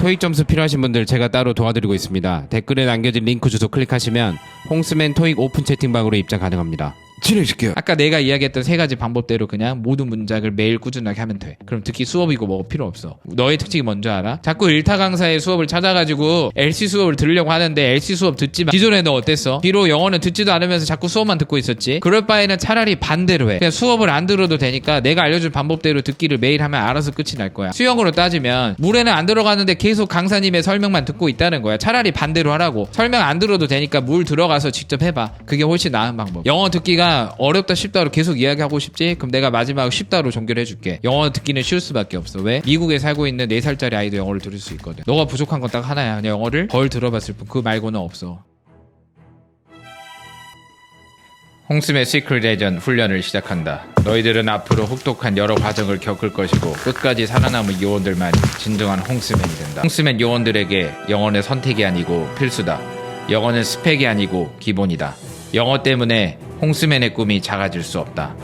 토익 점수 필요하신 분들 제가 따로 도와드리고 있습니다. 댓글에 남겨진 링크 주소 클릭하시면 홍스맨 토익 오픈 채팅방으로 입장 가능합니다. 진행시켜요. 아까 내가 이야기했던 세 가지 방법대로 그냥 모든 문장을 매일 꾸준하게 하면 돼. 그럼 듣기 수업이고 뭐고 필요 없어. 너의 특징이 뭔지 알아? 자꾸 일타 강사의 수업을 찾아가지고 LC 수업을 들으려고 하는데 LC 수업 듣지 마. 기존에 너 어땠어? 뒤로 영어는 듣지도 않으면서 자꾸 수업만 듣고 있었지? 그럴 바에는 차라리 반대로 해. 그냥 수업을 안 들어도 되니까 내가 알려준 방법대로 듣기를 매일 하면 알아서 끝이 날 거야. 수영으로 따지면 물에는 안 들어가는데 계속 강사님의 설명만 듣고 있다는 거야. 차라리 반대로 하라고. 설명 안 들어도 되니까 물 들어가서 직접 해봐. 그게 훨씬 나은 방법. 영어 듣기가 어렵다 쉽다로 계속 이야기하고 싶지? 그럼 내가 마지막 쉽다로 종결 해줄게. 영어 듣기는 쉬울 수밖에 없어. 왜? 미국에 살고 있는 4살짜리 아이도 영어를 들을 수 있거든. 너가 부족한 건 딱 하나야. 그냥 영어를 덜 들어봤을 뿐. 그 말고는 없어. 홍스의 시크릿 에이전트 훈련을 시작한다. 너희들은 앞으로 혹독한 여러 과정을 겪을 것이고 끝까지 살아남은 요원들만 진정한 홍스맨이 된다. 홍스맨 요원들에게 영어는 선택이 아니고 필수다. 영어는 스펙이 아니고 기본이다. 영어 때문에 홍스맨의 꿈이 작아질 수 없다.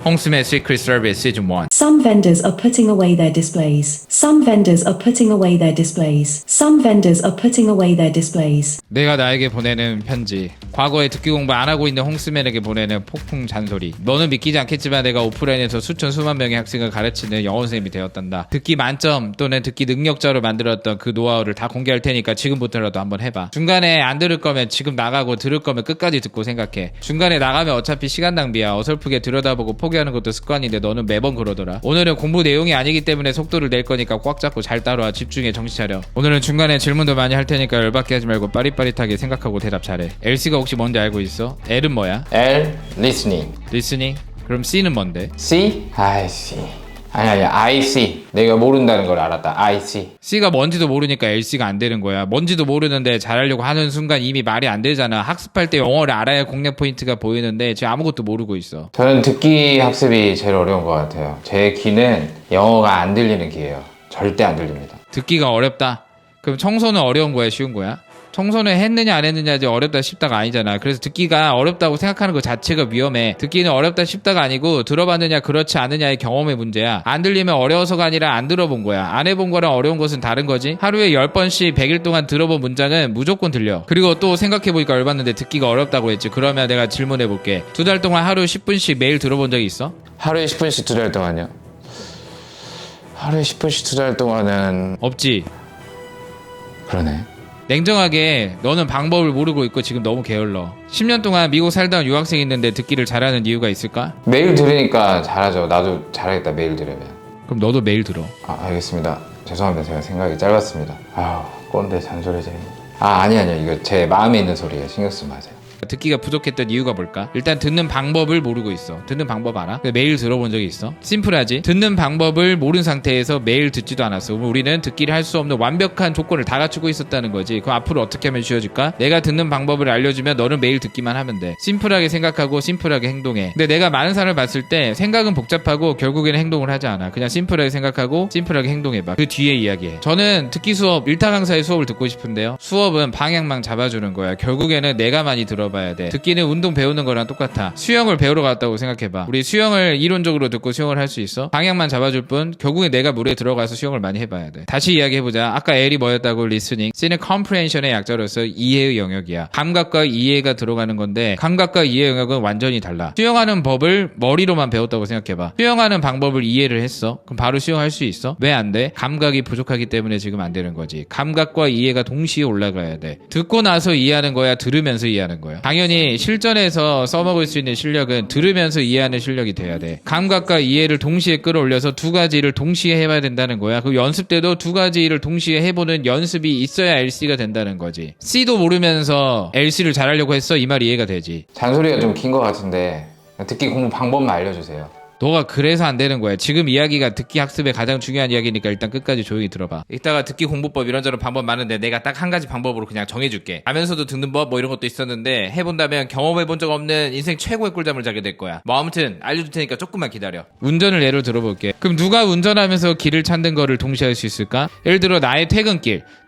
홍스맨 시크릿 서비스 시즌 1. Some vendors are putting away their displays. Some vendors are putting away their displays. Some vendors are putting away their displays. 내가 나에게 보내는 편지. 과거에 듣기 공부 안 하고 있는 홍스맨에게 보내는 폭풍 잔소리. 너는 믿기지 않겠지만 내가 오프라인에서 수천 수만 명의 학생을 가르치는 영어 선생님이 되었단다. 듣기 만점 또는 듣기 능력자로 만들었던 그 노하우를 다 공개할 테니까 지금부터라도 한번 해봐. 중간에 안 들을 거면 지금 나가고 들을 거면 끝까지 듣고 생각해. 중간에 나가면 어차피 시간 낭비야. 어설프게 들여다보고 포기하는 것도 습관인데 너는 매번 그러더라. 오늘은 공부 내용이 아니기 때문에 속도를 낼 거니까 꽉 잡고 잘 따라와. 집중해. 정신 차려. 오늘은 중간에 질문도 많이 할 테니까 열받게 하지 말고 빠릿빠릿하게 생각하고 대답 잘해. LC가 혹시 뭔지 알고 있어? L은 뭐야? L. Listening. Listening? 그럼 C는 뭔데? C. I see. 아니 I see. 내가 모른다는 걸 알았다. I see. C가 뭔지도 모르니까 LC가 안 되는 거야. 뭔지도 모르는데 잘하려고 하는 순간 이미 말이 안 되잖아. 학습할 때 영어를 알아야 공략 포인트가 보이는데 지금 아무것도 모르고 있어. 저는 듣기 학습이 제일 어려운 것 같아요. 제 귀는 영어가 안 들리는 귀예요. 절대 안 들립니다. 듣기가 어렵다. 그럼 청소는 어려운 거야, 쉬운 거야? 청소는 했느냐 안 했느냐지 어렵다 쉽다가 아니잖아. 그래서 듣기가 어렵다고 생각하는 것 자체가 위험해. 듣기는 어렵다 쉽다가 아니고 들어봤느냐 그렇지 않느냐의 경험의 문제야. 안 들리면 어려워서가 아니라 안 들어본 거야. 안 해본 거랑 어려운 것은 다른 거지. 하루에 10번씩 100일 동안 들어본 문장은 무조건 들려. 그리고 또 생각해보니까 열받는데 듣기가 어렵다고 했지. 그러면 내가 질문해볼게. 2달 동안 하루 10분씩 매일 들어본 적이 있어? 하루에 10분씩 2달 동안요? 하루에 10분씩 2달 동안은 없지. 그러네. 냉정하게 너는 방법을 모르고 있고 지금 너무 게을러. 10년 동안 미국 살다 온 유학생이 있는데 듣기를 잘하는 이유가 있을까? 매일 들으니까 잘하죠. 나도 잘하겠다 매일 들으면. 그럼 너도 매일 들어. 알겠습니다. 죄송합니다. 제가 생각이 짧았습니다. 꼰대 잔소리쟁이. 아니요. 이거 제 마음에 있는 소리예요. 신경 쓰지 마세요. 듣기가 부족했던 이유가 뭘까? 일단 듣는 방법을 모르고 있어. 듣는 방법 알아? 매일 들어본 적이 있어? 심플하지? 듣는 방법을 모른 상태에서 매일 듣지도 않았어. 그럼 우리는 듣기를 할 수 없는 완벽한 조건을 다 갖추고 있었다는 거지. 그럼 앞으로 어떻게 하면 쉬워질까? 내가 듣는 방법을 알려주면 너는 매일 듣기만 하면 돼. 심플하게 생각하고 심플하게 행동해. 근데 내가 많은 사람을 봤을 때 생각은 복잡하고 결국에는 행동을 하지 않아. 그냥 심플하게 생각하고 심플하게 행동해봐. 그 뒤에 이야기해. 저는 듣기 수업, 일타 강사의 수업을 듣고 싶은데요. 수업은 방향만 잡아주는 거야. 결국에는 내가 많이 들어봐 봐야 돼. 듣기는 운동 배우는 거랑 똑같아. 수영을 배우러 갔다고 생각해봐. 우리 수영을 이론적으로 듣고 수영을 할 수 있어? 방향만 잡아줄 뿐 결국에 내가 물에 들어가서 수영을 많이 해봐야 돼. 다시 이야기해보자. 아까 L이 뭐였다고? 리스닝. C는 comprehension의 약자로서 이해의 영역이야. 감각과 이해가 들어가는 건데 감각과 이해 영역은 완전히 달라. 수영하는 법을 머리로만 배웠다고 생각해봐. 수영하는 방법을 이해를 했어. 그럼 바로 수영할 수 있어? 왜 안 돼? 감각이 부족하기 때문에 지금 안 되는 거지. 감각과 이해가 동시에 올라가야 돼. 듣고 나서 이해하는 거야? 들으면서 이해하는 거야? 당연히 실전에서 써먹을 수 있는 실력은 들으면서 이해하는 실력이 돼야 돼. 감각과 이해를 동시에 끌어올려서 두 가지 일을 동시에 해봐야 된다는 거야. 그 연습 때도 두 가지 일을 동시에 해보는 연습이 있어야 LC가 된다는 거지. C도 모르면서 LC를 잘하려고 했어? 이 말 이해가 되지. 잔소리가 좀 긴 것 같은데 듣기 공부 방법만 알려주세요. 너가 그래서 안 되는 거야. 지금 이야기가 듣기 학습의 가장 중요한 이야기니까 일단 끝까지 조용히 들어봐. 이따가 듣기 공부법 이런저런 방법 많은데 내가 딱 한 가지 방법으로 그냥 정해줄게. 가면서도 듣는 법 뭐 이런 것도 있었는데 해본다면 경험해본 적 없는 인생 최고의 꿀잠을 자게 될 거야. 뭐 아무튼 알려줄 테니까 조금만 기다려. 운전을 예로 들어볼게. 그럼 누가 운전하면서 길을 찾는 거를 동시에 할 수 있을까? 예를 들어 나의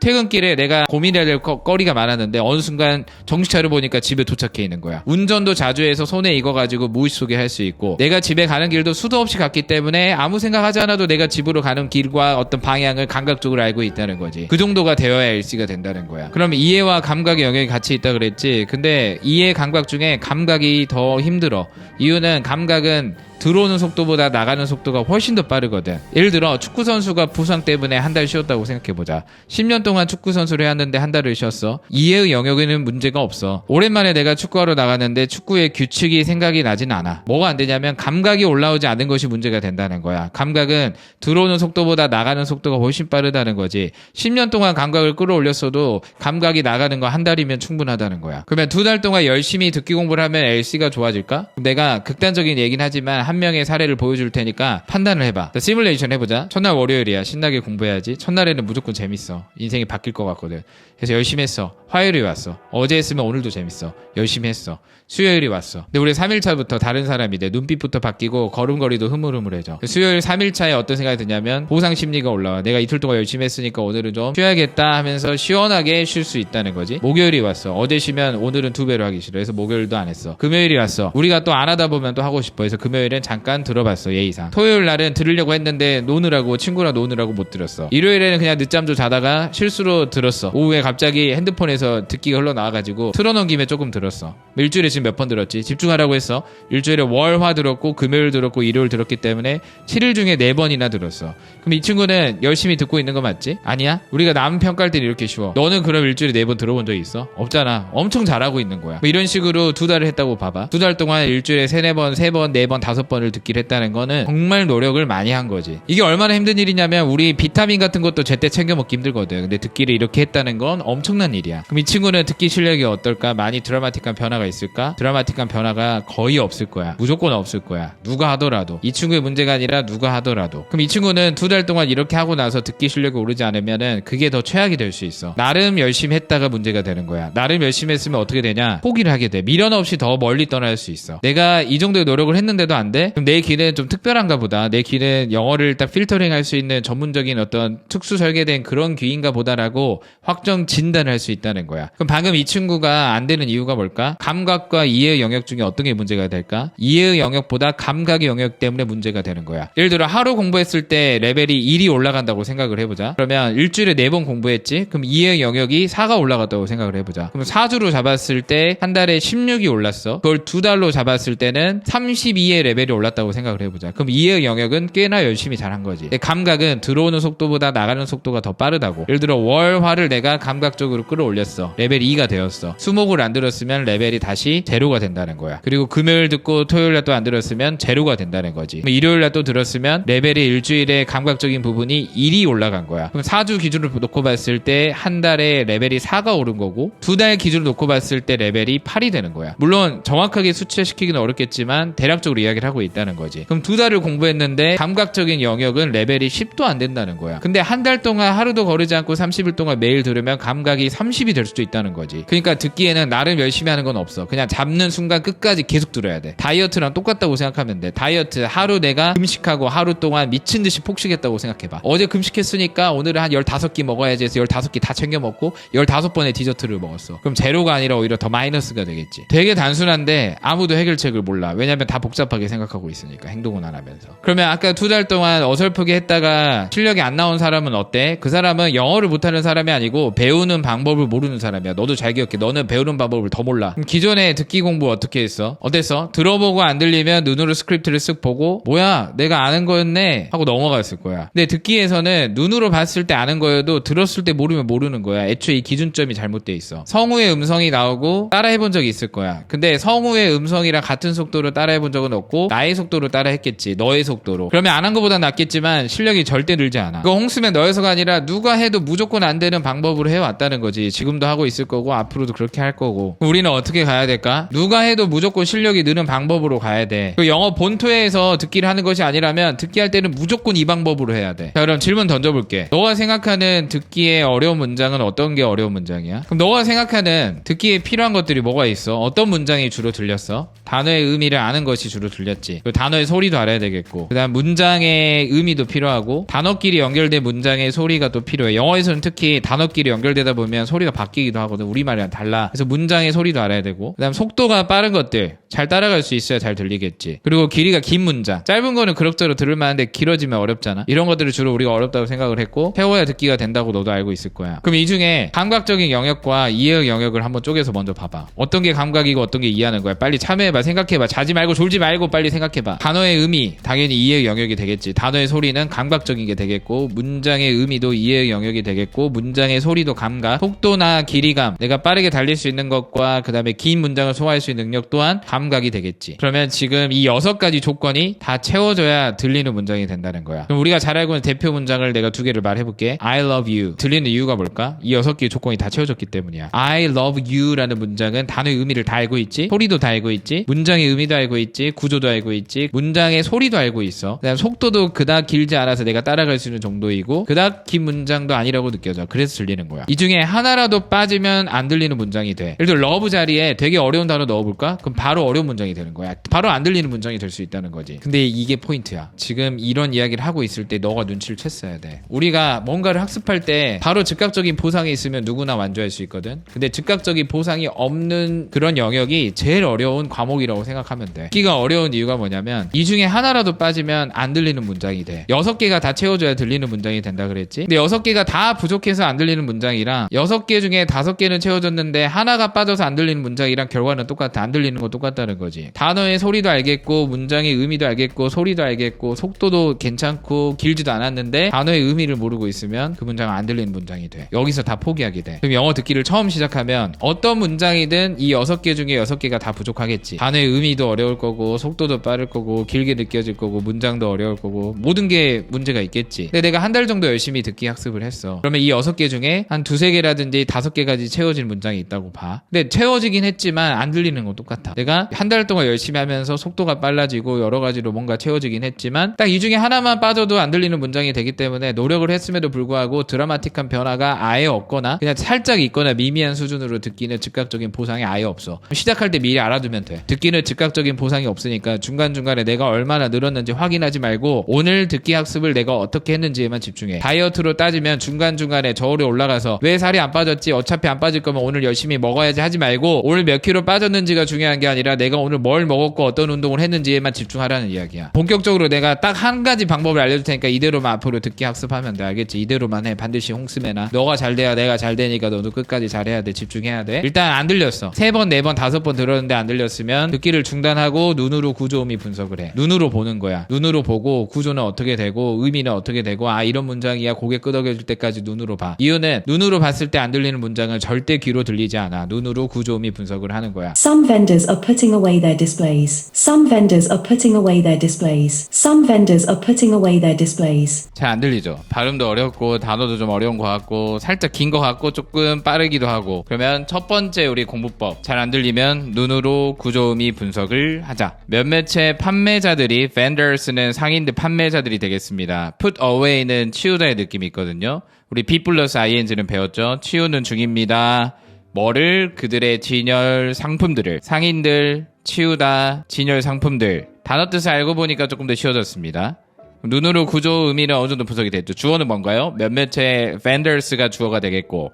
퇴근길에 내가 고민해야 될 거리가 많았는데 어느 순간 정신 차려보니까 집에 도착해 있는 거야. 운전도 자주 해서 손에 익어가지고 무의식 속에 할 수 있고 내가 집에 가는 길도 말들도 수도 없이 갔기 때문에 아무 생각하지 않아도 내가 집으로 가는 길과 어떤 방향을 감각적으로 알고 있다는 거지. 그 정도가 되어야 LC가 된다는 거야. 그럼 이해와 감각의 영역이 같이 있다 그랬지. 근데 이해 감각 중에 감각이 더 힘들어. 이유는 감각은 들어오는 속도보다 나가는 속도가 훨씬 더 빠르거든. 예를 들어 축구 선수가 부상 때문에 한 달 쉬었다고 생각해보자. 10년 동안 축구 선수를 해왔는데 한 달을 쉬었어. 이해의 영역에는 문제가 없어. 오랜만에 내가 축구하러 나갔는데 축구의 규칙이 생각이 나진 않아. 뭐가 안 되냐면 감각이 올라오지 않은 것이 문제가 된다는 거야. 감각은 들어오는 속도보다 나가는 속도가 훨씬 빠르다는 거지. 10년 동안 감각을 끌어올렸어도 감각이 나가는 거 한 달이면 충분하다는 거야. 그러면 2달 동안 열심히 듣기 공부를 하면 LC가 좋아질까? 내가 극단적인 얘기는 하지만 한 명의 사례를 보여줄 테니까 판단을 해봐. 자, 시뮬레이션 해보자. 첫날 월요일이야. 신나게 공부해야지. 첫날에는 무조건 재밌어. 인생이 바뀔 것 같거든. 그래서 열심히 했어. 화요일이 왔어. 어제 했으면 오늘도 재밌어. 열심히 했어. 수요일이 왔어. 근데 우리 3일차부터 다른 사람이 돼. 눈빛부터 바뀌고 걸음걸이도 흐물흐물해져. 수요일 3일차에 어떤 생각이 드냐면 보상 심리가 올라와. 내가 이틀 동안 열심히 했으니까 오늘은 좀 쉬어야겠다 하면서 시원하게 쉴 수 있다는 거지. 목요일이 왔어. 어제 쉬면 오늘은 2배로 하기 싫어. 그래서 목요일도 안 했어. 금요일이 왔어. 우리가 또 안 하다 보면 또 하고 싶어. 그래서 금요일엔 잠깐 들어봤어. 예의상. 토요일 날은 들으려고 했는데 노느라고 친구랑 노느라고 못 들었어. 일요일에는 그냥 늦잠 좀 자다가 실수로 들었어. 오후에 갑자기 핸드폰에서 듣기가 흘러나와가지고 틀어놓은 김에 조금 들었어. 일주일에 지금 몇 번 들었지? 집중하라고 했어. 일주일에 월, 화 들었고 금요일 들었고 일요일 들었기 때문에 7일 중에 4번이나 들었어. 그럼 이 친구는 열심히 듣고 있는 거 맞지? 아니야? 우리가 남 평가할 때는 이렇게 쉬워. 너는 그럼 일주일에 4번 들어본 적 있어? 없잖아. 엄청 잘하고 있는 거야. 뭐 이런 식으로 2달을 했다고 봐봐. 2달 동안 일주일에 3-4번, 3번, 4번, 5번을 듣기를 했다는 거는 정말 노력을 많이 한 거지. 이게 얼마나 힘든 일이냐면 우리 비타민 같은 것도 제때 챙겨 먹기 힘들거든. 근데 듣기를 이렇게 했다는 건 엄청난 일이야. 그럼 이 친구는 듣기 실력이 어떨까? 많이 드라마틱한 변화가 있을까? 드라마틱한 변화가 거의 없을 거야. 무조건 없을 거야. 누가 하더라도. 이 친구의 문제가 아니라 누가 하더라도. 그럼 이 친구는 2달 동안 이렇게 하고 나서 듣기 실력이 오르지 않으면은 그게 더 최악이 될 수 있어. 나름 열심히 했다가 문제가 되는 거야. 나름 열심히 했으면 어떻게 되냐? 포기를 하게 돼. 미련 없이 더 멀리 떠날 수 있어. 내가 이 정도의 노력을 했는데도 안 돼? 그럼 내 길은 좀 특별한가 보다. 내 길은 영어를 딱 필터링 할 수 있는 전문적인 어떤 특수 설계된 그런 귀인가 보다라고 확정 진단할 수 있다는 거야. 그럼 방금 이 친구가 안 되는 이유가 뭘까? 감각과 이해의 영역 중에 어떤 게 문제가 될까? 이해의 영역보다 감각의 영역 때문에 문제가 되는 거야. 예를 들어 하루 공부했을 때 레벨이 1이 올라간다고 생각을 해보자. 그러면 일주일에 4번 공부했지? 그럼 이해의 영역이 4가 올라갔다고 생각을 해보자. 그럼 4주로 잡았을 때 한 달에 16이 올랐어. 그걸 2달로 잡았을 때는 32의 레벨이 올랐다고 생각을 해보자. 그럼 이해의 영역은 꽤나 열심히 잘한 거지. 감각은 들어오는 속도보다 나가는 속도가 더 빠르다고. 예를 들어 월화를 내가 감각적으로 끌어올렸어. 레벨 2가 되었어. 수목을 안 들었으면 레벨이 다시 제로가 된다는 거야. 그리고 금요일 듣고 토요일날 또 안 들었으면 제로가 된다는 거지. 일요일날 또 들었으면 레벨이 일주일에 감각적인 부분이 1이 올라간 거야. 그럼 4주 기준으로 놓고 봤을 때 한 달에 레벨이 4가 오른 거고 2달 기준으로 놓고 봤을 때 레벨이 8이 되는 거야. 물론 정확하게 수치화시키기는 어렵겠지만 대략적으로 이야기를 하고 있다는 거지. 그럼 2달을 공부했는데 감각적인 영역은 레벨이 10도 안 된다는 거야. 근데 한 달 동안 하루도 거르지 않고 30일 동안 매일 들으면 감각이 30이 될 수도 있다는 거지. 그러니까 듣기에는 나름 열심히 하는 건 없어. 그냥 잡는 순간 끝까지 계속 들어야 돼. 다이어트랑 똑같다고 생각하면 돼. 다이어트 하루 내가 금식하고 하루 동안 미친 듯이 폭식했다고 생각해봐. 어제 금식했으니까 오늘은 한 15끼 먹어야지 해서 15끼 다 챙겨 먹고 15번의 디저트를 먹었어. 그럼 제로가 아니라 오히려 더 마이너스가 되겠지. 되게 단순한데 아무도 해결책을 몰라. 왜냐면 다 복잡하게 생각하고 있으니까 행동은 안 하면서. 그러면 아까 2달 동안 어설프게 했다가 실력이 안 나온 사람은 어때? 그 사람은 영어를 못하는 사람이 아니고 배우는 방법을 모르는 사람이야. 너도 잘 기억해. 너는 배우는 방법을 더 몰라. 그럼 기존에 듣기 공부 어떻게 했어? 어땠어? 들어보고 안 들리면 눈으로 스크립트를 쓱 보고 뭐야 내가 아는 거였네 하고 넘어갔을 거야. 근데 듣기에서는 눈으로 봤을 때 아는 거여도 들었을 때 모르면 모르는 거야. 애초에 이 기준점이 잘못돼 있어. 성우의 음성이 나오고 따라해본 적이 있을 거야. 근데 성우의 음성이랑 같은 속도로 따라해본 적은 없고 나의 속도로 따라했겠지. 너의 속도로. 그러면 안 한 거보다 낫겠지만 실력이 절대 늘지 않아. 그거 홍수면 너여서가 아니라 누가 해도 무조건 안 되는 방법으로 해왔다는 거지. 지금도 하고 있을 거고 앞으로도 그렇게 할 거고. 우리는 어떻게 가야 될까? 누가 해도 무조건 실력이 느는 방법으로 가야 돼. 그 영어 본토에서 듣기를 하는 것이 아니라면 듣기 할 때는 무조건 이 방법으로 해야 돼. 자, 그럼 질문 던져볼게. 너가 생각하는 듣기에 어려운 문장은 어떤 게 어려운 문장이야? 그럼 너가 생각하는 듣기에 필요한 것들이 뭐가 있어? 어떤 문장이 주로 들렸어? 단어의 의미를 아는 것이 주로 들렸지. 되겠지. 그리고 단어의 소리도 알아야 되겠고, 그다음 문장의 의미도 필요하고, 단어끼리 연결된 문장의 소리가 또 필요해. 영어에서는 특히 단어끼리 연결되다 보면 소리가 바뀌기도 하거든. 우리말이랑 달라. 그래서 문장의 소리도 알아야 되고, 그다음 속도가 빠른 것들 잘 따라갈 수 있어야 잘 들리겠지. 그리고 길이가 긴 문장, 짧은 거는 그럭저럭 들을 만한데 길어지면 어렵잖아. 이런 것들을 주로 우리가 어렵다고 생각을 했고, 채워야 듣기가 된다고 너도 알고 있을 거야. 그럼 이 중에 감각적인 영역과 이해의 영역을 한번 쪼개서 먼저 봐봐. 어떤 게 감각이고 어떤 게 이해하는 거야. 빨리 참여해봐. 생각해봐. 자지 말고 졸지 말고 빨리 생각해봐. 단어의 의미 당연히 이해의 영역이 되겠지. 단어의 소리는 감각적인 게 되겠고, 문장의 의미도 이해의 영역이 되겠고, 문장의 소리도 감각, 속도나 길이감, 내가 빠르게 달릴 수 있는 것과 그 다음에 긴 문장을 소화할 수 있는 능력 또한 감각이 되겠지. 그러면 지금 이 6가지 조건이 다 채워져야 들리는 문장이 된다는 거야. 그럼 우리가 잘 알고 있는 대표 문장을 내가 2개를 말해볼게. I love you. 들리는 이유가 뭘까? 이 6개의 조건이 다 채워졌기 때문이야. I love you 라는 문장은 단어의 의미를 다 알고 있지, 소리도 다 알고 있지, 문장의 의미도 알고 있지, 구조도 알고 있지, 문장의 소리도 알고 있어. 그다음 속도도 그닥 길지 않아서 내가 따라갈 수 있는 정도이고, 그닥 긴 문장도 아니라고 느껴져. 그래서 들리는 거야. 이 중에 하나라도 빠지면 안 들리는 문장이 돼. 예를 들어 love 자리에 되게 어려운 단어 넣어볼까? 그럼 바로 어려운 문장이 되는 거야. 바로 안 들리는 문장이 될 수 있다는 거지. 근데 이게 포인트야. 지금 이런 이야기를 하고 있을 때 너가 눈치를 챘어야 돼. 우리가 뭔가를 학습할 때 바로 즉각적인 보상이 있으면 누구나 완주할 수 있거든. 근데 즉각적인 보상이 없는 그런 영역이 제일 어려운 과목이라고 생각하면 돼. 듣기가 어려운 이유가 뭐냐면 이 중에 하나라도 빠지면 안 들리는 문장이 돼. 6개가 다 채워줘야 들리는 문장이 된다 그랬지. 근데 6개가 다 부족해서 안 들리는 문장이랑 6개 중에 5개는 채워졌는데 하나가 빠져서 안 들리는 문장이랑 결과는 똑같아. 안 들리는 건 똑같다는 거지. 단어의 소리도 알겠고, 문장의 의미도 알겠고, 소리도 알겠고, 속도도 괜찮고 길지도 않았는데 단어의 의미를 모르고 있으면 그 문장은 안 들리는 문장이 돼. 여기서 다 포기하게 돼. 그럼 영어 듣기를 처음 시작하면 어떤 문장이든 이 6개 중에 6개가 다 부족하겠지. 단어의 의미도 어려울 거고, 속도도 빠를 거고, 길게 느껴질 거고, 문장도 어려울 거고, 모든 게 문제가 있겠지. 근데 내가 한 달 정도 열심히 듣기 학습을 했어. 그러면 이 6개 중에 한 2-3개라든지 5개까지 채워질 문장이 있다고 봐. 근데 채워지긴 했지만 안 들리는 건 똑같아. 내가 한 달 동안 열심히 하면서 속도가 빨라지고 여러 가지로 뭔가 채워지긴 했지만 딱 이 중에 하나만 빠져도 안 들리는 문장이 되기 때문에 노력을 했음에도 불구하고 드라마틱한 변화가 아예 없거나 그냥 살짝 있거나 미미한 수준으로 듣기는 즉각적인 보상이 아예 없어. 시작할 때 미리 알아두면 돼. 듣기는 즉각적인 보상이 없으니까 중간중간에 내가 얼마나 늘었는지 확인하지 말고 오늘 듣기 학습을 내가 어떻게 했는지에만 집중해. 다이어트로 따지면 중간중간에 저울에 올라가서 왜 살이 안 빠졌지? 어차피 안 빠질 거면 오늘 열심히 먹어야지 하지 말고 오늘 몇 킬로 빠졌는지가 중요한 게 아니라 내가 오늘 뭘 먹었고 어떤 운동을 했는지에만 집중하라는 이야기야. 본격적으로 내가 딱 한 가지 방법을 알려줄 테니까 이대로만 앞으로 듣기 학습하면 돼. 알겠지? 이대로만 해. 반드시 홍스매나. 너가 잘 돼야 내가 잘 되니까 너도 끝까지 잘해야 돼. 집중해야 돼. 일단 안 들렸어. 3번, 4번, 5번 들었는데 안 들렸으면 듣기를 중단하고 눈으로 구조음이 분석을 해. 눈으로 보는 거야. 눈으로 보고 구조는 어떻게 되고 의미는 어떻게 되고 아 이런 문장이야 고개 끄덕여줄 때까지 눈으로 봐. 이유는 눈으로 봤을 때 안 들리는 문장은 절대 귀로 들리지 않아. 눈으로 구조음이 분석을 하는 거야. Some vendors are putting away their displays. Some vendors are putting away their displays. Some vendors are putting away their displays. 잘 안 들리죠? 발음도 어렵고 단어도 좀 어려운 것 같고 살짝 긴 것 같고 조금 빠르기도 하고. 그러면 첫 번째 우리 공부법. 잘 안 들리면 눈으로 구조음이 분석을 하자. 몇몇의 판매자들이 vendors는 상인들 판매자들이 되겠습니다. put away는 치우다의 느낌이 있거든요. 우리 be 플러스 ing는 배웠죠? 치우는 중입니다. 뭐를? 그들의 진열 상품들을. 상인들, 치우다, 진열 상품들. 단어 뜻을 알고 보니까 조금 더 쉬워졌습니다. 눈으로 구조 의미는 어느 정도 분석이 됐죠. 주어는 뭔가요? 몇몇의 vendors가 주어가 되겠고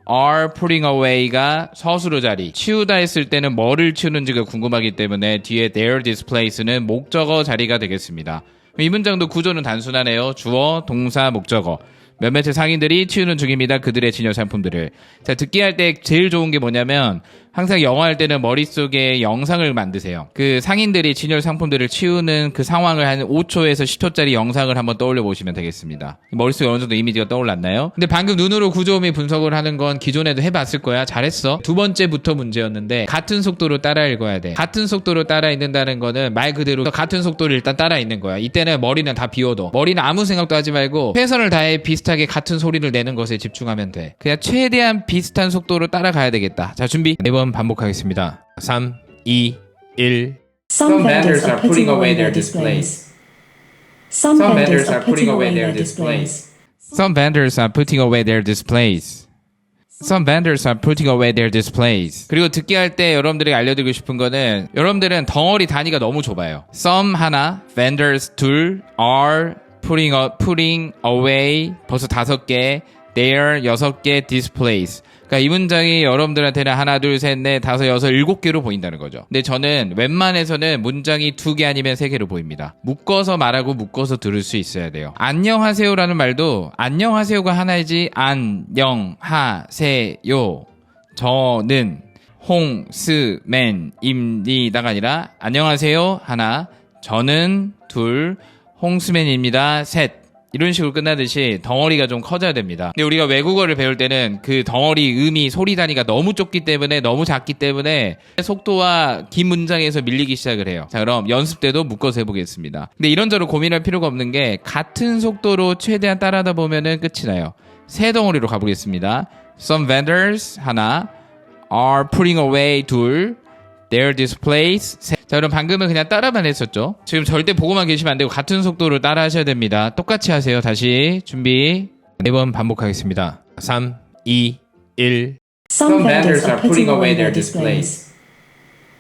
are putting away가 서술어 자리. 치우다 했을 때는 뭐를 치우는지가 궁금하기 때문에 뒤에 their displays는 목적어 자리가 되겠습니다. 이 문장도 구조는 단순하네요. 주어, 동사, 목적어. 몇몇의 상인들이 치우는 중입니다. 그들의 진열 상품들을. 자, 듣기 할 때 제일 좋은 게 뭐냐면 항상 영어 할 때는 머릿속에 영상을 만드세요. 그 상인들이 진열 상품들을 치우는 그 상황을 한 5초에서 10초짜리 영상을 한번 떠올려 보시면 되겠습니다. 머릿속에 어느 정도 이미지가 떠올랐나요? 근데 방금 눈으로 구조음이 분석을 하는 건 기존에도 해봤을 거야. 잘했어. 두 번째부터 문제였는데 같은 속도로 따라 읽어야 돼. 같은 속도로 따라 읽는다는 거는 말 그대로 같은 속도를 일단 따라 읽는 거야. 이때는 머리는 다 비워둬. 머리는 아무 생각도 하지 말고 최선을 다해 비슷하게 같은 소리를 내는 것에 집중하면 돼. 그냥 최대한 비슷한 속도로 따라가야 되겠다. 자, 준비. 4번 반복하겠습니다. 3, 2, 1. Some vendors are putting away their displays. Some vendors are putting away their displays. Some vendors are putting away their displays. Some vendors are putting away their displays. 그리고 듣기 할 때 여러분들에게 알려드리고 싶은 거는 여러분들은 덩어리 단위가 너무 좁아요. Some 하나, vendors 둘, are putting away 벌써 5개, their 6개 displays. 그러니까 이 문장이 여러분들한테는 하나, 둘, 셋, 넷, 다섯, 여섯, 7개로 보인다는 거죠. 근데 저는 웬만해서는 문장이 2개 아니면 3개로 보입니다. 묶어서 말하고 묶어서 들을 수 있어야 돼요. 안녕하세요라는 말도 안녕하세요가 하나이지 안녕하세요 저는 홍스맨입니다가 아니라 안녕하세요 하나, 저는 둘, 홍스맨입니다 셋, 이런 식으로 끝나듯이 덩어리가 좀 커져야 됩니다. 근데 우리가 외국어를 배울 때는 그 덩어리 의미 소리 단위가 너무 좁기 때문에, 너무 작기 때문에 속도와 긴 문장에서 밀리기 시작을 해요. 자, 그럼 연습 때도 묶어서 해보겠습니다. 근데 이런저런 고민할 필요가 없는 게 같은 속도로 최대한 따라하다 보면은 끝이 나요. 세 덩어리로 가보겠습니다. Some vendors 하나, are putting away 둘, their displays 셋. 자, 그럼 방금은 그냥 따라만 했었죠. 지금 절대 보고만 계시면 안 되고 같은 속도로 따라 하셔야 됩니다. 똑같이 하세요. 다시 준비 4번 반복하겠습니다. 3, 2, 1. Some vendors are putting away their displays.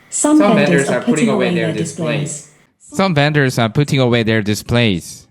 Some vendors are putting away their displays. Some vendors are putting away their displays.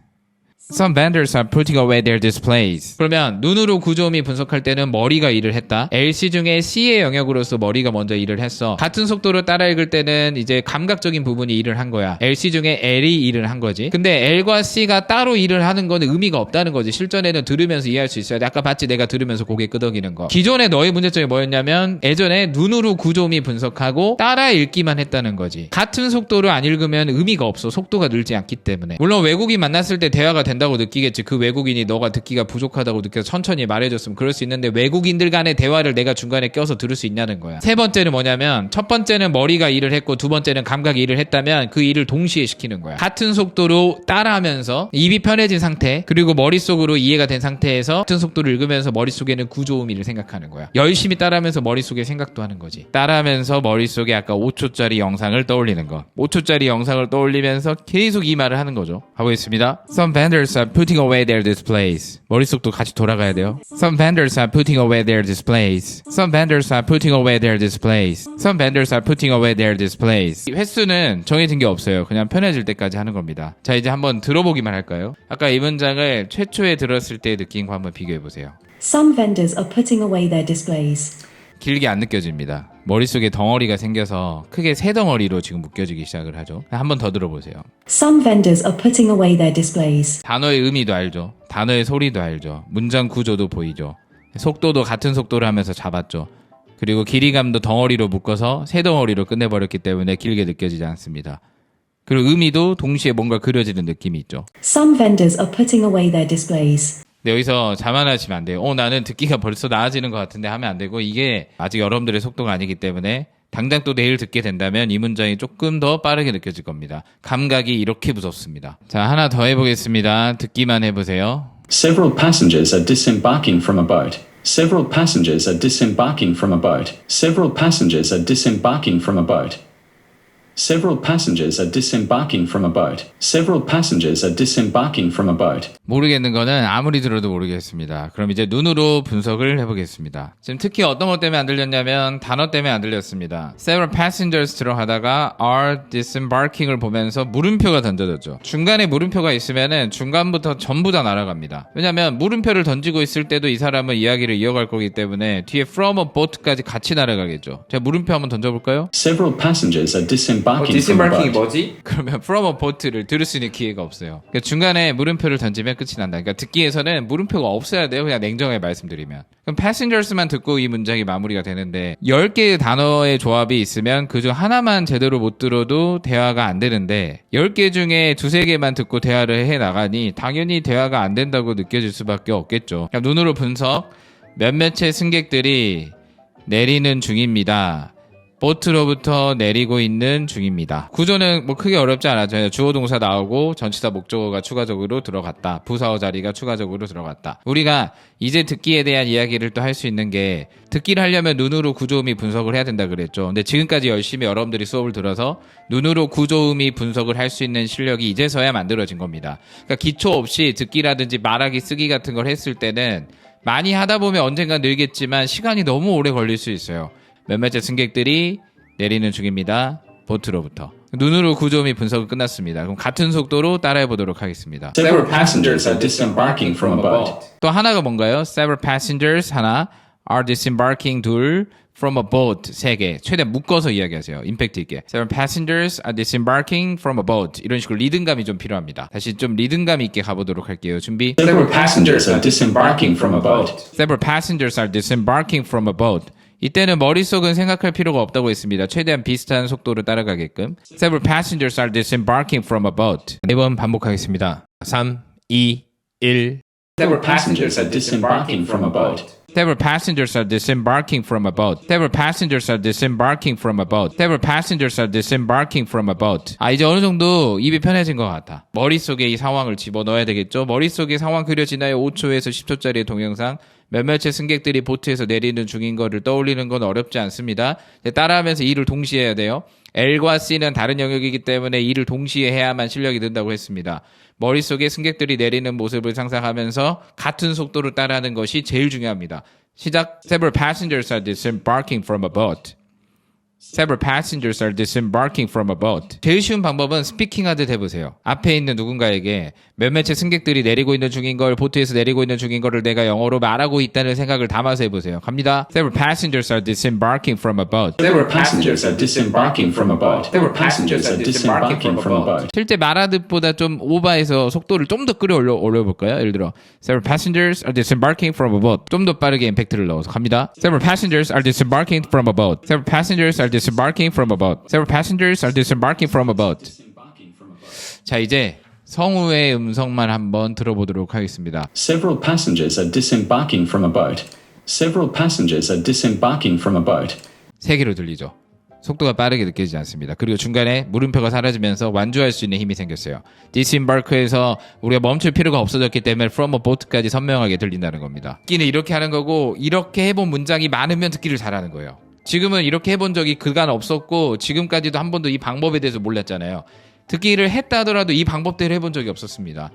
Some vendors are putting away their displays. 그러면 눈으로 구조음이 분석할 때는 머리가 일을 했다. LC 중에 C의 영역으로서 머리가 먼저 일을 했어. 같은 속도로 따라 읽을 때는 이제 감각적인 부분이 일을 한 거야. LC 중에 L이 일을 한 거지. 근데 L과 C가 따로 일을 하는 건 의미가 없다는 거지. 실전에는 들으면서 이해할 수 있어야 돼. 아까 봤지? 내가 들으면서 고개 끄덕이는 거. 기존에 너의 문제점이 뭐였냐면 예전에 눈으로 구조음이 분석하고 따라 읽기만 했다는 거지. 같은 속도로 안 읽으면 의미가 없어. 속도가 늘지 않기 때문에. 물론 외국인 만났을 때 대화가 된다고 느끼겠지. 그 외국인이 너가 듣기가 부족하다고 느껴서 천천히 말해줬으면 그럴 수 있는데 외국인들 간의 대화를 내가 중간에 껴서 들을 수 있냐는 거야. 세 번째는 뭐냐면 첫 번째는 머리가 일을 했고 두 번째는 감각이 일을 했다면 그 일을 동시에 시키는 거야. 같은 속도로 따라하면서 입이 편해진 상태 그리고 머릿속으로 이해가 된 상태에서 같은 속도를 읽으면서 머릿속에는 구조음이를 생각하는 거야. 열심히 따라하면서 머릿속에 생각도 하는 거지. 따라하면서 머릿속에 아까 5초짜리 영상을 떠올리는 거. 5초짜리 영상을 떠올리면서 계속 이 말을 하는 거죠. 가보겠습니다. Some vendors are putting away their displays. 머릿속도 같이 돌아가야 돼요. Some vendors are putting away their displays. Some vendors are putting away their displays. Some vendors are putting away their displays. 횟수는 정해진 게 없어요. 그냥 편해질 때까지 하는 겁니다. 자, 이제 한번 들어보기만 할까요? 아까 이 문장을 최초에 들었을 때의 느낌과 한번 비교해 보세요. Some vendors are putting away their displays. 길게 안 느껴집니다. 머릿속에 덩어리가 생겨서 크게 세 덩어리로 지금 묶여지기 시작을 하죠. 한 번 더 들어보세요. Some vendors are putting away their displays. 단어의 의미도 알죠. 단어의 소리도 알죠. 문장 구조도 보이죠. 속도도 같은 속도를 하면서 잡았죠. 그리고 길이감도 덩어리로 묶어서 세 덩어리로 끝내버렸기 때문에 길게 느껴지지 않습니다. 그리고 의미도 동시에 뭔가 그려지는 느낌이 있죠. Some vendors are putting away their displays. 근데 여기서 자만하시면 안 돼요. 나는 듣기가 벌써 나아지는 것 같은데 하면 안 되고 이게 아직 여러분들의 속도가 아니기 때문에 당장 또 내일 듣게 된다면 이 문장이 조금 더 빠르게 느껴질 겁니다. 감각이 이렇게 무섭습니다. 자, 하나 더 해보겠습니다. 듣기만 해보세요. Several passengers are disembarking from a boat. Several passengers are disembarking from a boat. Several passengers are disembarking from a boat. Several passengers are disembarking from a boat. Several passengers are disembarking from a boat. 모르겠는 거는 아무리 들어도 모르겠습니다. 그럼 이제 눈으로 분석을 해보겠습니다. 지금 특히 어떤 것 때문에 안 들렸냐면 단어 때문에 안 들렸습니다. Several passengers 들어가다가 are disembarking을 보면서 물음표가 던져졌죠. 중간에 물음표가 있으면은 중간부터 전부 다 날아갑니다. 왜냐면 물음표를 던지고 있을 때도 이 사람은 이야기를 이어갈 거기 때문에 뒤에 from a boat까지 같이 날아가겠죠. 제가 물음표 한번 던져볼까요? Several passengers are disembarking from a 디sembarking이 boat. 뭐지? 그러면 from a boat를 들을 수 있는 기회가 없어요. 그러니까 중간에 물음표를 던지면 끝이 난다. 그러니까 듣기에서는 물음표가 없어야 돼요. 그냥 냉정하게 말씀드리면. 그럼 passengers만 듣고 이 문장이 마무리가 되는데 10개의 단어의 조합이 있으면 그중 하나만 제대로 못 들어도 대화가 안 되는데 10개 중에 2-3개만 듣고 대화를 해나가니 당연히 대화가 안 된다고 느껴질 수밖에 없겠죠. 그러니까 눈으로 분석. 몇몇의 승객들이 내리는 중입니다. 보트로부터 내리고 있는 중입니다. 구조는 뭐 크게 어렵지 않아요. 주어 동사 나오고 전치사 목적어가 추가적으로 들어갔다. 부사어 자리가 추가적으로 들어갔다. 우리가 이제 듣기에 대한 이야기를 또 할 수 있는 게 듣기를 하려면 눈으로 구조음이 분석을 해야 된다 그랬죠. 근데 지금까지 열심히 여러분들이 수업을 들어서 눈으로 구조음이 분석을 할 수 있는 실력이 이제서야 만들어진 겁니다. 그러니까 기초 없이 듣기라든지 말하기 쓰기 같은 걸 했을 때는 많이 하다 보면 언젠가 늘겠지만 시간이 너무 오래 걸릴 수 있어요. 몇몇째 승객들이 내리는 중입니다. 보트로부터. 눈으로 구조 및 분석은 끝났습니다. 그럼 같은 속도로 따라해 보도록 하겠습니다. Several passengers are disembarking from a boat. 또 하나가 뭔가요? Several passengers 하나, are disembarking 둘, from a boat 세 개. 최대한 묶어서 이야기하세요. 임팩트 있게. Several passengers are disembarking from a boat. 이런 식으로 리듬감이 좀 필요합니다. 다시 좀 리듬감 있게 가보도록 할게요. 준비. Several passengers are disembarking from a boat. Several passengers are disembarking from a boat. 이때는 머릿속은 생각할 필요가 없다고 했습니다. 최대한 비슷한 속도로 따라가게끔. Several passengers are disembarking from a boat. 4번 반복하겠습니다. 3, 2, 1. Several passengers are disembarking from a boat. Several passengers are disembarking from a boat. Several passengers are disembarking from a boat. Several passengers are disembarking from a boat. 이제 어느 정도 입이 편해진 것 같아. 머릿속에 이 상황을 집어넣어야 되겠죠? 머릿속에 상황 그려지나요? 5초에서 10초짜리 동영상. 몇몇의 승객들이 보트에서 내리는 중인 거를 떠올리는 건 어렵지 않습니다. 따라하면서 이를 동시에 해야 돼요. L과 C는 다른 영역이기 때문에 이를 동시에 해야만 실력이 는다고 했습니다. 머릿속에 승객들이 내리는 모습을 상상하면서 같은 속도로 따라하는 것이 제일 중요합니다. 시작. Several passengers are disembarking from a boat. Several passengers are disembarking from a boat. 제일 쉬운 방법은 스피킹 하듯 해보세요. 앞에 있는 누군가에게 몇몇의 승객들이 내리고 있는 중인 걸, 보트에서 내리고 있는 중인 거를 내가 영어로 말하고 있다는 생각을 담아서 해보세요. 갑니다. Several passengers are disembarking from a boat. Several passengers are disembarking from a boat. Several passengers are disembarking from a boat. 실제 말하듯보다 좀 오버해서 속도를 좀 더 올려볼까요? 예를 들어 Several passengers are disembarking from a boat. 좀 더 빠르게 임팩트를 넣어서 갑니다. Several passengers are disembarking from a boat. Several passengers are disembarking from a boat. Several passengers are disembarking from a boat. 자, 이제 성우의 음성만 한번 들어보도록 하겠습니다. Several passengers are disembarking from a boat. Several passengers are disembarking from a boat. 세 개로 들리죠. 속도가 빠르게 느껴지지 않습니다. 그리고 중간에 물음표가 사라지면서 완주할 수 있는 힘이 생겼어요. disembark에서 우리가 멈출 필요가 없어졌기 때문에 from a boat까지 선명하게 들린다는 겁니다. 듣기는 이렇게 하는 거고 이렇게 해본 문장이 많으면 듣기를 잘하는 거예요. 지금은 이렇게 해본 적이 그간 없었고 지금까지도 한 번도 이 방법에 대해서 몰랐잖아요. 듣기를 했다 하더라도 이 방법대로 해본 적이 없었습니다.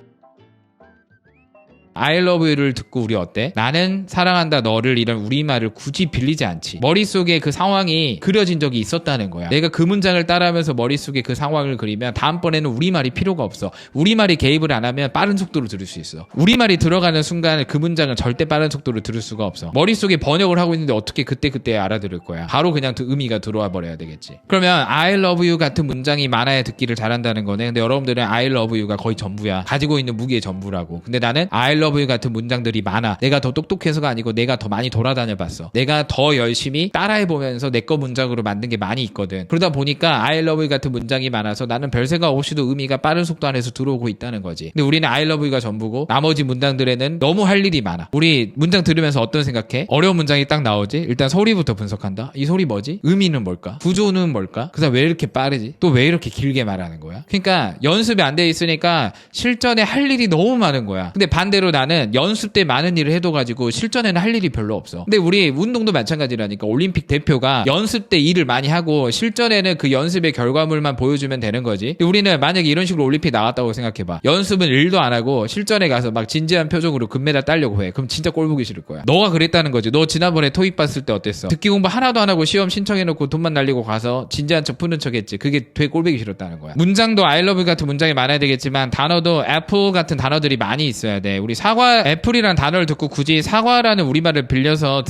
I love you를 듣고 우리 어때? 나는 사랑한다 너를 이런 우리말을 굳이 빌리지 않지. 머릿속에 그 상황이 그려진 적이 있었다는 거야. 내가 그 문장을 따라하면서 머릿속에 그 상황을 그리면 다음번에는 우리말이 필요가 없어. 우리말이 개입을 안 하면 빠른 속도로 들을 수 있어. 우리말이 들어가는 순간 그 문장을 절대 빠른 속도로 들을 수가 없어. 머릿속에 번역을 하고 있는데 어떻게 그때 알아들을 거야. 바로 그냥 의미가 들어와 버려야 되겠지. 그러면 I love you 같은 문장이 많아야 듣기를 잘한다는 거네. 근데 여러분들은 I love you가 거의 전부야. 가지고 있는 무기의 전부라고. 근데 나는 I love you 같은 문장들이 많아. 내가 더 똑똑해서가 아니고 내가 더 많이 돌아다녀 봤어. 내가 더 열심히 따라해보면서 내 거 문장으로 만든 게 많이 있거든. 그러다 보니까 I love you 같은 문장이 많아서 나는 별 생각 없이도 의미가 빠른 속도 안에서 들어오고 있다는 거지. 근데 우리는 I love you가 전부고 나머지 문장들에는 너무 할 일이 많아. 우리 문장 들으면서 어떤 생각해? 어려운 문장이 딱 나오지? 일단 소리부터 분석한다. 이 소리 뭐지? 의미는 뭘까? 구조는 뭘까? 그 다음 왜 이렇게 빠르지? 또 왜 이렇게 길게 말하는 거야? 그러니까 연습이 안 돼 있으니까 실전에 할 일이 너무 많은 거야. 근데 반대로 나는 연습 때 많은 일을 해둬가지고 실전에는 할 일이 별로 없어. 근데 우리 운동도 마찬가지라니까. 올림픽 대표가 연습 때 일을 많이 하고 실전에는 그 연습의 결과물만 보여주면 되는 거지. 우리는 만약에 이런 식으로 올림픽 나갔다고 생각해봐. 연습은 일도 안 하고 실전에 가서 막 진지한 표정으로 금메달 따려고 해. 그럼 진짜 꼴 보기 싫을 거야. 너가 그랬다는 거지. 너 지난번에 토익 봤을 때 어땠어? 듣기 공부 하나도 안 하고 시험 신청해놓고 돈만 날리고 가서 진지한 척 푸는 척 했지. 그게 되게 꼴보기 싫었다는 거야. 문장도 I love you 같은 문장이 많아야 되겠지만 단어도 apple 같은 단어들이 많이 있어야 돼. 우리 사과 애플이라는 단어를 듣고 굳이 사과라는 우리말을 빌려서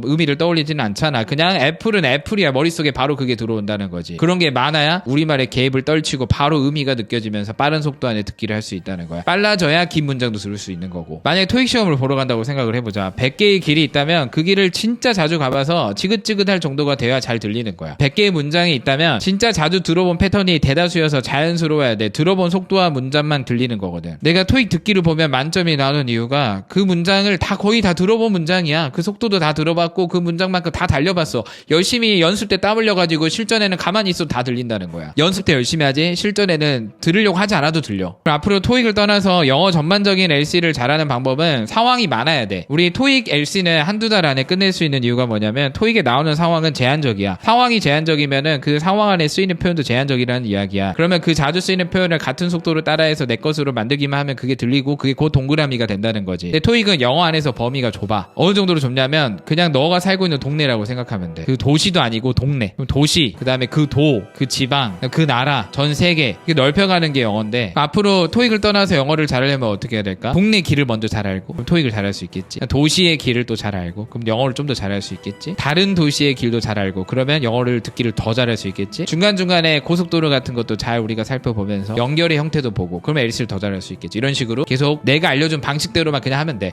의미를 떠올리지는 않잖아. 그냥 애플은 애플이야. 머릿속에 바로 그게 들어온다는 거지. 그런 게 많아야 우리말의 개입을 떨치고 바로 의미가 느껴지면서 빠른 속도 안에 듣기를 할 수 있다는 거야. 빨라져야 긴 문장도 들을 수 있는 거고. 만약에 토익 시험을 보러 간다고 생각을 해보자. 100개의 길이 있다면 그 길을 진짜 자주 가봐서 지긋지긋할 정도가 돼야 잘 들리는 거야. 100개의 문장이 있다면 진짜 자주 들어본 패턴이 대다수여서 자연스러워야 돼. 들어본 속도와 문장만 들리는 거거든. 내가 토익 듣기를 보면 만점이 나오는 이유가 그 문장을 거의 다 들어본 문장이야. 그 속도도 다 들어봤고 그 문장만큼 다 달려봤어. 열심히 연습 때 땀 흘려가지고 실전에는 가만히 있어도 다 들린다는 거야. 연습 때 열심히 하지 실전에는 들으려고 하지 않아도 들려. 그럼 앞으로 토익을 떠나서 영어 전반적인 LC를 잘하는 방법은 상황이 많아야 돼. 우리 토익 LC는 한두 달 안에 끝낼 수 있는 이유가 뭐냐면 토익에 나오는 상황은 제한적이야. 상황이 제한적이면은 그 상황 안에 쓰이는 표현도 제한적이라는 이야기야. 그러면 그 자주 쓰이는 표현을 같은 속도로 따라해서 내 것으로 만들기만 하면 그게 들리고 그게 곧 동그라미가 된다는 거지. 근데 토익은 영어 안에서 범위가 좁아. 어느 정도로 좁냐면 그냥 너가 살고 있는 동네라고 생각하면 돼. 그 도시도 아니고 동네. 그럼 도시, 그 다음에 그 도, 그 지방, 그 나라, 전 세계 이게 넓혀가는 게 영어인데 앞으로 토익을 떠나서 영어를 잘하려면 어떻게 해야 될까? 동네 길을 먼저 잘 알고 그럼 토익을 잘할 수 있겠지. 도시의 길을 또 잘 알고 그럼 영어를 좀 더 잘할 수 있겠지. 다른 도시의 길도 잘 알고 그러면 영어를 듣기를 더 잘할 수 있겠지. 중간중간에 고속도로 같은 것도 잘 우리가 살펴보면서 연결의 형태도 보고 그러면 LC를 더 잘할 수 있겠지. 이런 식으로 계속 내가 알려준 방식대로만 그냥 하면 돼.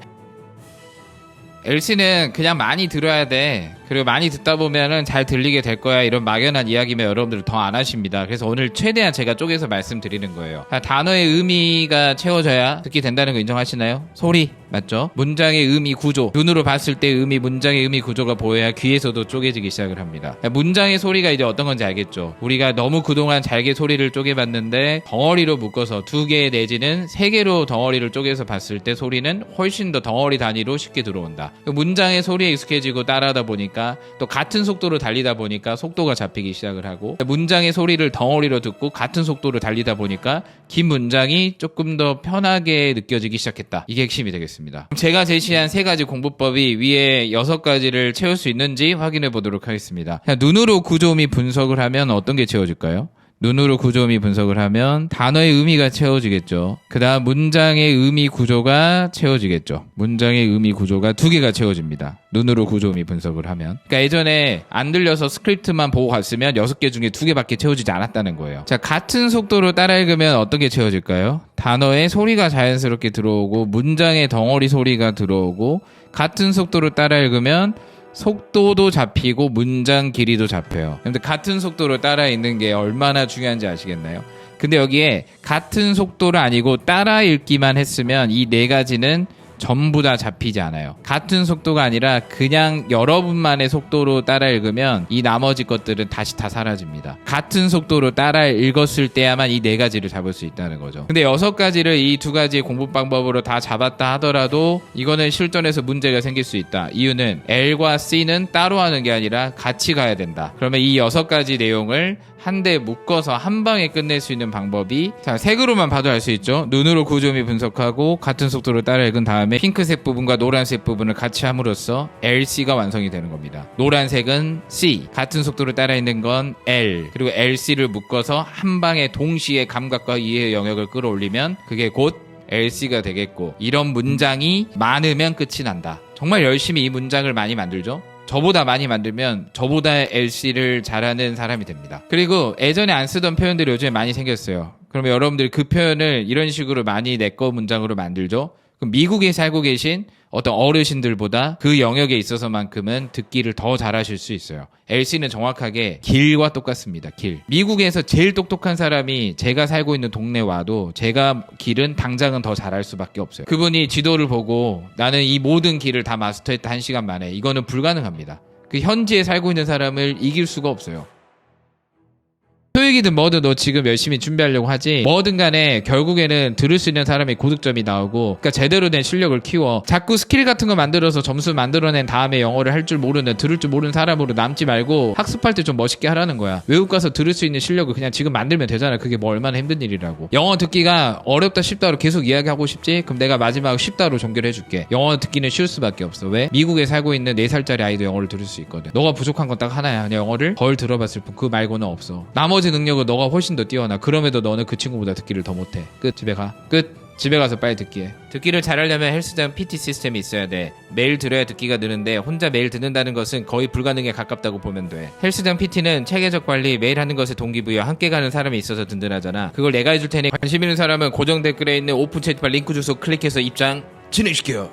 LC는 그냥 많이 들어야 돼. 그리고 많이 듣다 보면은 잘 들리게 될 거야. 이런 막연한 이야기면 여러분들 더 안 하십니다. 그래서 오늘 최대한 제가 쪼개서 말씀드리는 거예요. 단어의 의미가 채워져야 듣게 된다는 거 인정하시나요? 소리 맞죠? 문장의 의미 구조, 눈으로 봤을 때 의미, 문장의 의미 구조가 보여야 귀에서도 쪼개지기 시작을 합니다. 문장의 소리가 이제 어떤 건지 알겠죠? 우리가 너무 그동안 잘게 소리를 쪼개봤는데 덩어리로 묶어서 2개 내지는 3개로 덩어리를 쪼개서 봤을 때 소리는 훨씬 더 덩어리 단위로 쉽게 들어온다. 문장의 소리에 익숙해지고 따라하다 보니까 또 같은 속도로 달리다 보니까 속도가 잡히기 시작을 하고 문장의 소리를 덩어리로 듣고 같은 속도로 달리다 보니까 긴 문장이 조금 더 편하게 느껴지기 시작했다. 이게 핵심이 되겠습니다. 제가 제시한 3가지 공부법이 위에 6가지를 채울 수 있는지 확인해 보도록 하겠습니다. 눈으로 구조미 분석을 하면 어떤 게 채워질까요? 눈으로 구조미 분석을 하면 단어의 의미가 채워지겠죠. 그 다음 문장의 의미 구조가 채워지겠죠. 문장의 의미 구조가 2개가 채워집니다. 눈으로 구조미 분석을 하면. 그러니까 예전에 안 들려서 스크립트만 보고 갔으면 6개 중에 2개밖에 채워지지 않았다는 거예요. 자, 같은 속도로 따라 읽으면 어떤 게 채워질까요? 단어의 소리가 자연스럽게 들어오고 문장의 덩어리 소리가 들어오고 같은 속도로 따라 읽으면 속도도 잡히고 문장 길이도 잡혀요. 근데 같은 속도로 따라 읽는 게 얼마나 중요한지 아시겠나요? 근데 여기에 같은 속도를 아니고 따라 읽기만 했으면 이 4가지는 전부 다 잡히지 않아요. 같은 속도가 아니라 그냥 여러분만의 속도로 따라 읽으면 이 나머지 것들은 다시 다 사라집니다. 같은 속도로 따라 읽었을 때야만 이 4가지를 잡을 수 있다는 거죠. 근데 6가지를 이 2가지 공부 방법으로 다 잡았다 하더라도 이거는 실전에서 문제가 생길 수 있다. 이유는 L과 C는 따로 하는 게 아니라 같이 가야 된다. 그러면 이 6가지 내용을 한데 묶어서 한 방에 끝낼 수 있는 방법이 자, 색으로만 봐도 알 수 있죠. 눈으로 구조미 분석하고 같은 속도로 따라 읽은 다음에 핑크색 부분과 노란색 부분을 같이 함으로써 LC가 완성이 되는 겁니다. 노란색은 C, 같은 속도로 따라 읽는 건 L, 그리고 LC를 묶어서 한 방에 동시에 감각과 이해의 영역을 끌어올리면 그게 곧 LC가 되겠고 이런 문장이 많으면 끝이 난다. 정말 열심히 이 문장을 많이 만들죠. 저보다 많이 만들면 저보다 LC를 잘하는 사람이 됩니다. 그리고 예전에 안 쓰던 표현들이 요즘에 많이 생겼어요. 그러면 여러분들 그 표현을 이런 식으로 많이 내 거 문장으로 만들죠. 그럼 미국에 살고 계신 어떤 어르신들보다 그 영역에 있어서만큼은 듣기를 더 잘하실 수 있어요. LC는 정확하게 길과 똑같습니다. 길. 미국에서 제일 똑똑한 사람이 제가 살고 있는 동네 와도 제가 길은 당장은 더 잘할 수밖에 없어요. 그분이 지도를 보고 나는 이 모든 길을 다 마스터했다 1시간 만에. 이거는 불가능합니다. 그 현지에 살고 있는 사람을 이길 수가 없어요. 토익이든 뭐든 너 지금 열심히 준비하려고 하지 뭐든 간에 결국에는 들을 수 있는 사람의 고득점이 나오고 그러니까 제대로 된 실력을 키워. 자꾸 스킬 같은 거 만들어서 점수 만들어낸 다음에 영어를 할 줄 모르는 들을 줄 모르는 사람으로 남지 말고 학습할 때 좀 멋있게 하라는 거야. 외국 가서 들을 수 있는 실력을 그냥 지금 만들면 되잖아. 그게 뭐 얼마나 힘든 일이라고. 영어 듣기가 어렵다 쉽다로 계속 이야기하고 싶지? 그럼 내가 마지막 쉽다로 종결해 줄게. 영어 듣기는 쉬울 수밖에 없어. 왜? 미국에 살고 있는 4살짜리 아이도 영어를 들을 수 있거든. 너가 부족한 건 딱 하나야. 그냥 영어를 덜 들어봤을 뿐. 그 말고는 없어. 나머지 능력은 너가 훨씬 더 뛰어나. 그럼에도 너는 그 친구보다 듣기를 더 못해. 끝. 집에 가. 끝. 집에 가서 빨리 듣기 해. 듣기를 잘하려면 헬스장 PT 시스템이 있어야 돼. 매일 들어야 듣기가 느는데 혼자 매일 듣는다는 것은 거의 불가능에 가깝다고 보면 돼. 헬스장 PT는 체계적 관리, 매일 하는 것에 동기부여, 함께 가는 사람이 있어서 든든하잖아. 그걸 내가 해줄 테니 관심 있는 사람은 고정 댓글에 있는 오픈 채팅방 링크 주소 클릭해서 입장 진행시켜.